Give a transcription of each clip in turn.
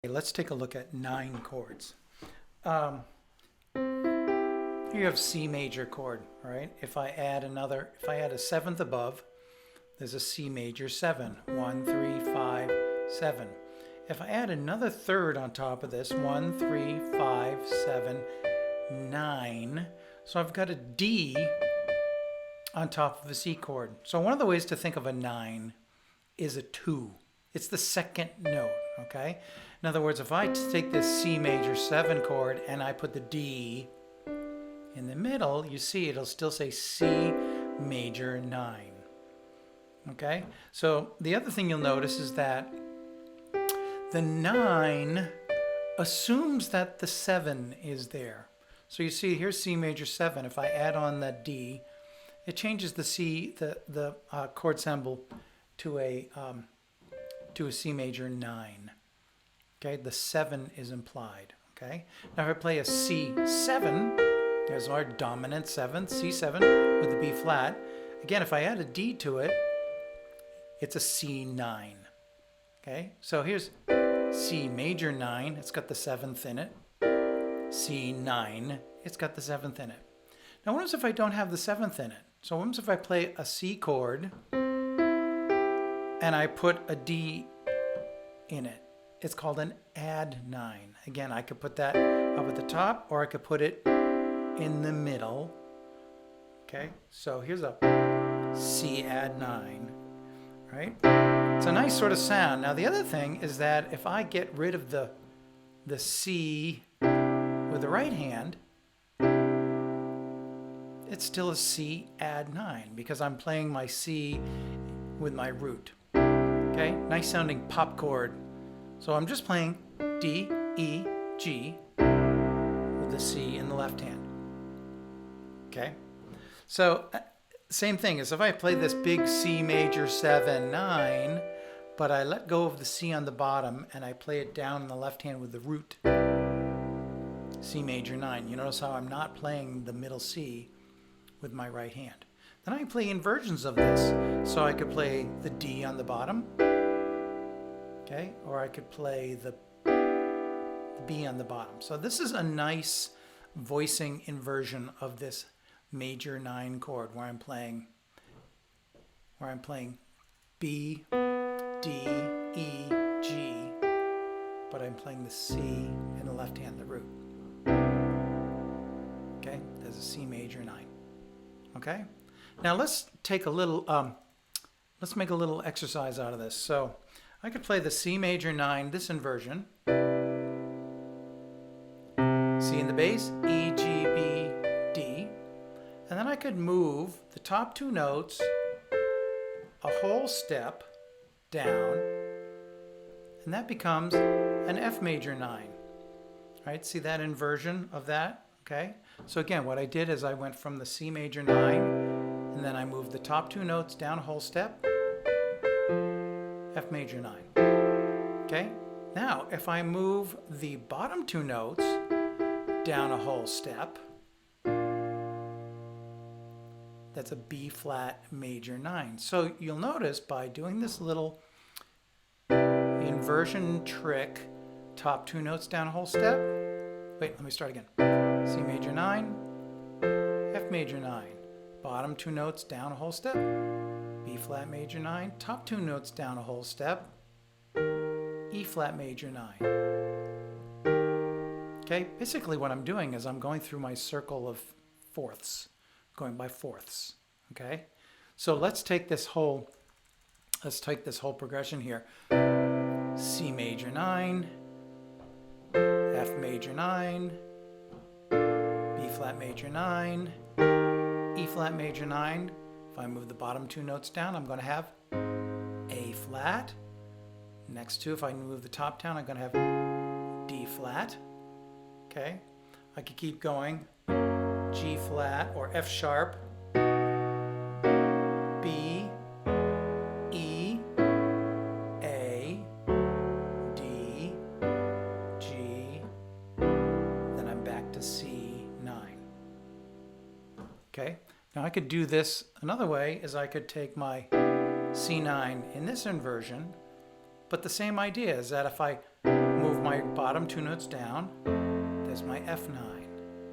Let's take a look at 9 chords. Here you have C major chord, right? If I add a seventh above, there's a C major 7. 1, 3, 5, 7. If I add another third on top of this, 1, 3, 5, 7, 9. So I've got a D on top of a C chord. So one of the ways to think of a 9 is a 2. It's the second note, okay? In other words, if I take this C major 7 chord and I put the D in the middle, you see it'll still say C major 9. Okay? So the other thing you'll notice is that the 9 assumes that the 7 is there. So you see here's C major 7. If I add on that D, it changes the the chord symbol to a C major 9. Okay, the 7 is implied. Okay, now if I play a C7, there's our dominant 7th, C7 with the B flat. Again, if I add a D to it, it's a C9. Okay, so here's C major 9, it's got the 7th in it. C9, it's got the 7th in it. Now what happens if I don't have the 7th in it? So what happens if I play a C chord and I put a D in it? It's called an add 9. Again, I could put that up at the top or I could put it in the middle. Okay, so here's a C add 9, right? It's a nice sort of sound. Now the other thing is that if I get rid of the C with the right hand, it's still a C add 9 because I'm playing my C with my root. Okay, nice sounding pop chord. So I'm just playing D, E, G with the C in the left hand. Okay, so same thing as if I play this big C major 7, 9, but I let go of the C on the bottom and I play it down in the left hand with the root C major 9. You notice how I'm not playing the middle C with my right hand. Then I can play inversions of this. So I could play the D on the bottom, okay, or I could play the B on the bottom. So this is a nice voicing inversion of this major 9 chord where I'm playing B, D, E, G, but I'm playing the C in the left hand, the root. Okay, there's a C major 9. Okay, now let's take a little, let's make a little exercise out of this. So I could play the C major 9, this inversion, C in the bass, E, G, B, D, and then I could move the top 2 notes a whole step down, and that becomes an F major 9. Right? See that inversion of that? Okay. So again, what I did is I went from the C major 9, and then I moved the top 2 notes down a whole step, F major 9. Okay. Now, if I move the bottom 2 notes down a whole step, that's a B flat major 9. So you'll notice by doing this little inversion trick, top 2 notes down a whole step. Wait, let me start again. C major 9, F major 9. Bottom 2 notes down a whole step. B flat major 9. Top 2 notes down a whole step. E flat major 9. Okay, basically what I'm doing is I'm going through my circle of fourths, going by fourths. Okay, so let's take this whole progression here. C major 9, F major 9, B flat major 9, E flat major 9. If I move the bottom 2 notes down, I'm going to have A flat. Next 2, if I move the top down, I'm going to have D flat. Okay, I could keep going. G flat or F sharp, B, E, A, D, G, then I'm back to C9. Okay, now I could do this another way is I could take my C9 in this inversion, but the same idea is that if I move my bottom 2 notes down, there's my F9.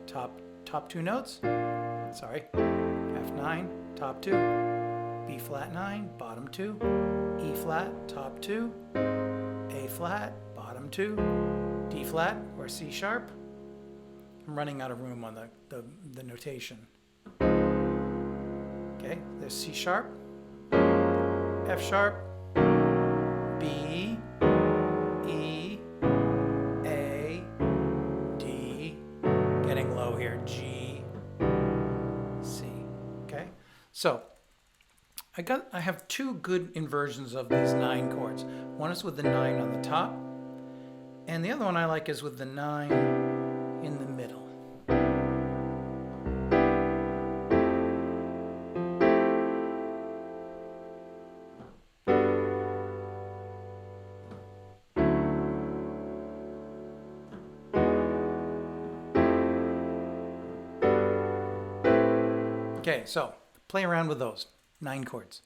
Top 2 notes, sorry, F9, top 2, B flat 9, bottom 2, E flat, top 2, A flat, bottom 2, D flat or C sharp. I'm running out of room on the notation. Okay, there's C sharp, F sharp, B, E, A, D, getting low here, G, C. Okay, so I have 2 good inversions of these 9 chords. One is with the 9 on the top, and the other one I like is with the 9 in the middle. Okay, so play around with those 9 chords.